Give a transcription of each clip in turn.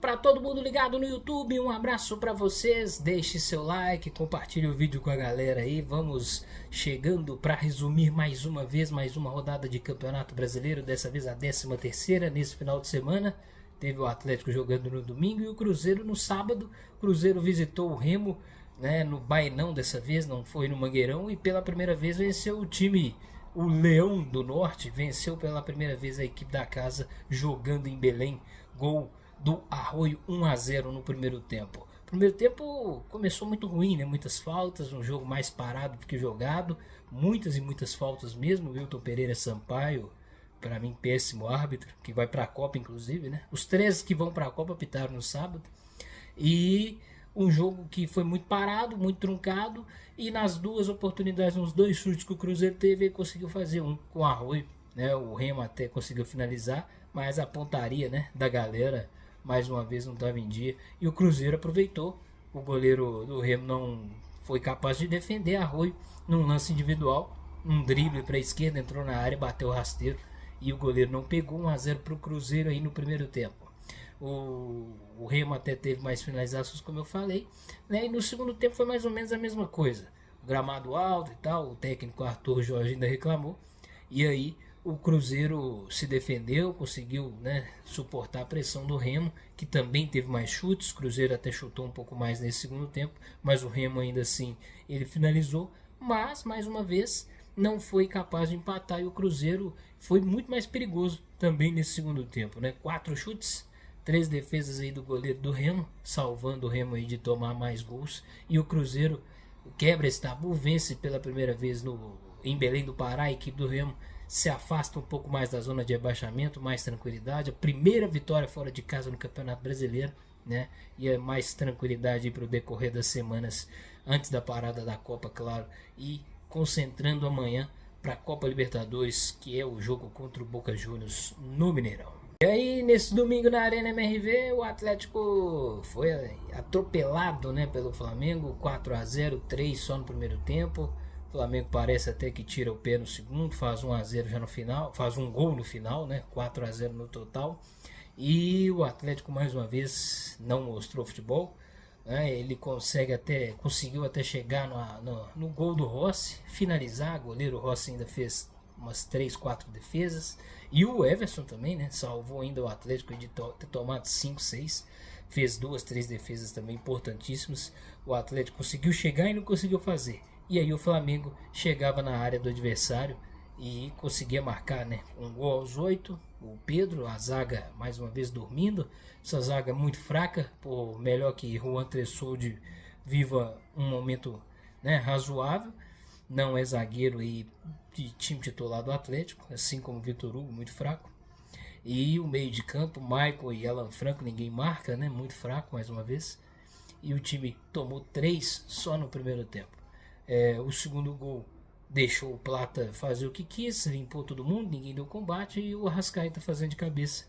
Para todo mundo ligado no YouTube, um abraço para vocês. Deixe seu like, compartilhe o vídeo com a galera aí. Vamos chegando para resumir mais uma vez, mais uma rodada de Campeonato Brasileiro. Dessa vez a 13ª nesse final de semana. Teve o Atlético jogando no domingo e o Cruzeiro no sábado. O Cruzeiro visitou o Remo, né, no Baenão dessa vez, não foi no Mangueirão. E pela primeira vez venceu o time, o Leão do Norte. Venceu pela primeira vez a equipe da casa jogando em Belém. Gol do Arroio, 1-0 no primeiro tempo. O primeiro tempo começou muito ruim, né? Muitas faltas, um jogo mais parado do que jogado, muitas e muitas faltas mesmo. Wilton Pereira Sampaio, para mim péssimo árbitro, que vai para a Copa inclusive, né? Os 13 que vão para a Copa pitaram no sábado. E um jogo que foi muito parado, muito truncado, e nas duas oportunidades, nos dois chutes que o Cruzeiro teve, ele conseguiu fazer um com o Arroio, né? O Remo até conseguiu finalizar, mas a pontaria, né, da galera mais uma vez não estava em dia, e o Cruzeiro aproveitou. O goleiro do Remo não foi capaz de defender Arroio num lance individual, um drible para a esquerda, entrou na área, bateu o rasteiro e o goleiro não pegou. 1-0 para o Cruzeiro aí no primeiro tempo. O Remo até teve mais finalizações, como eu falei, né? E no segundo tempo foi mais ou menos a mesma coisa, o gramado alto e tal. O técnico Arthur Jorge ainda reclamou, e aí o Cruzeiro se defendeu, conseguiu, né, suportar a pressão do Remo, que também teve mais chutes. O Cruzeiro até chutou um pouco mais nesse segundo tempo, mas o Remo ainda assim ele finalizou, mas mais uma vez não foi capaz de empatar, e o Cruzeiro foi muito mais perigoso também nesse segundo tempo, né? 4 chutes, 3 defesas aí do goleiro do Remo, salvando o Remo aí de tomar mais gols, e o Cruzeiro quebra esse tabu, vence pela primeira vez em Belém do Pará. A equipe do Remo se afasta um pouco mais da zona de rebaixamento, mais tranquilidade. A primeira vitória fora de casa no Campeonato Brasileiro, né? E é mais tranquilidade para o decorrer das semanas antes da parada da Copa, claro. E concentrando amanhã para a Copa Libertadores, que é o jogo contra o Boca Juniors no Mineirão. E aí, nesse domingo na Arena MRV, o Atlético foi atropelado, né, pelo Flamengo, 4-0, 3 só no primeiro tempo. O Flamengo parece até que tira o pé no segundo, faz 1-0 já no final, faz um gol no final, né? 4-0 no total. E o Atlético mais uma vez não mostrou futebol, né? Ele conseguiu até chegar no gol do Rossi, finalizar. O goleiro Rossi ainda fez umas 3, 4 defesas. E o Everson também, né? Salvou ainda o Atlético de ter tomado 5, 6. Fez 2, 3 defesas também importantíssimas. O Atlético conseguiu chegar e não conseguiu fazer. E aí o Flamengo chegava na área do adversário e conseguia marcar, né? Um gol aos 8, o Pedro, a zaga mais uma vez dormindo. Essa zaga muito fraca, por melhor que Juan Tressoldi viva um momento, né, razoável. Não é zagueiro aí de time titular do Atlético, assim como Vitor Hugo, muito fraco. E o meio de campo, Michael e Alan Franco, ninguém marca, né? Muito fraco mais uma vez. E o time tomou 3 só no primeiro tempo. O segundo gol deixou o Plata fazer o que quis, limpou todo mundo, ninguém deu combate, e o Arrascaeta fazendo de cabeça,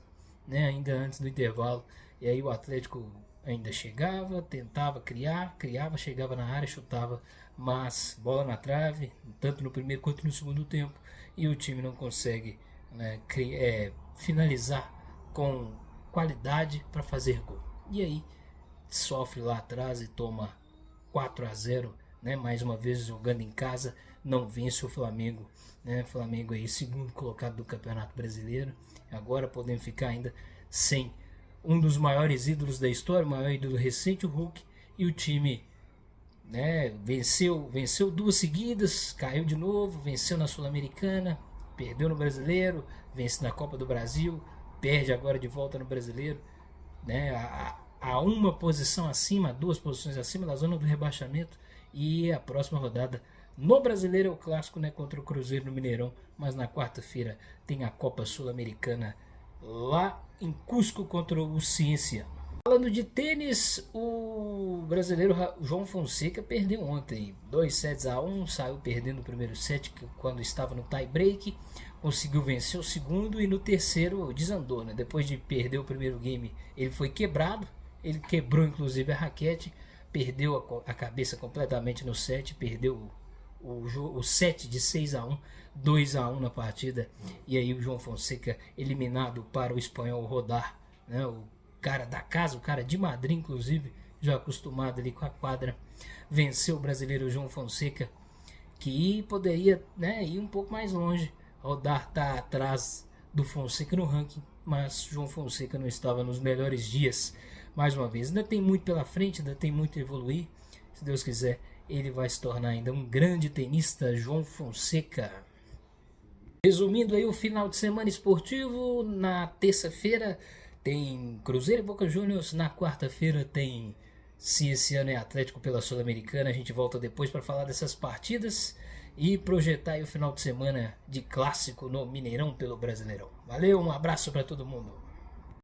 né, ainda antes do intervalo. E aí o Atlético ainda chegava, tentava criava, chegava na área, chutava, mas bola na trave, tanto no primeiro quanto no segundo tempo, e o time não consegue, né, finalizar com qualidade para fazer gol. E aí sofre lá atrás e toma 4-0, né? Mais uma vez jogando em casa, não vence o Flamengo, né? Flamengo aí segundo colocado do Campeonato Brasileiro. Agora podemos ficar ainda sem um dos maiores ídolos da história, o maior ídolo recente, o Hulk. E o time, né, venceu 2 seguidas, caiu de novo, venceu na Sul-Americana, perdeu no Brasileiro, vence na Copa do Brasil, perde agora de volta no Brasileiro, né? A uma posição acima, 2 posições acima da zona do rebaixamento. E a próxima rodada no Brasileiro é o clássico, né, contra o Cruzeiro no Mineirão. Mas na quarta-feira tem a Copa Sul-Americana lá em Cusco contra o Ciência. Falando de tênis, o brasileiro João Fonseca perdeu ontem 2-1, saiu perdendo o primeiro set quando estava no tie break, conseguiu vencer o segundo, e no terceiro desandou, né? Depois de perder o primeiro game, ele foi quebrado, ele quebrou inclusive a raquete, perdeu a cabeça completamente no set, perdeu o set de 6-1, 2-1 na partida. E aí o João Fonseca eliminado para o espanhol rodar, né? cara da casa, o cara de Madrid, inclusive, já acostumado ali com a quadra, venceu o brasileiro João Fonseca, que poderia, né, ir um pouco mais longe. Rodar está atrás do Fonseca no ranking, mas João Fonseca não estava nos melhores dias. Mais uma vez, ainda tem muito pela frente, ainda tem muito a evoluir. Se Deus quiser, ele vai se tornar ainda um grande tenista, João Fonseca. Resumindo aí o final de semana esportivo, na terça-feira tem Cruzeiro e Boca Juniors, na quarta-feira tem, se esse ano é Atlético pela Sul-Americana, a gente volta depois para falar dessas partidas e projetar aí o final de semana de clássico no Mineirão pelo Brasileirão. Valeu, um abraço para todo mundo.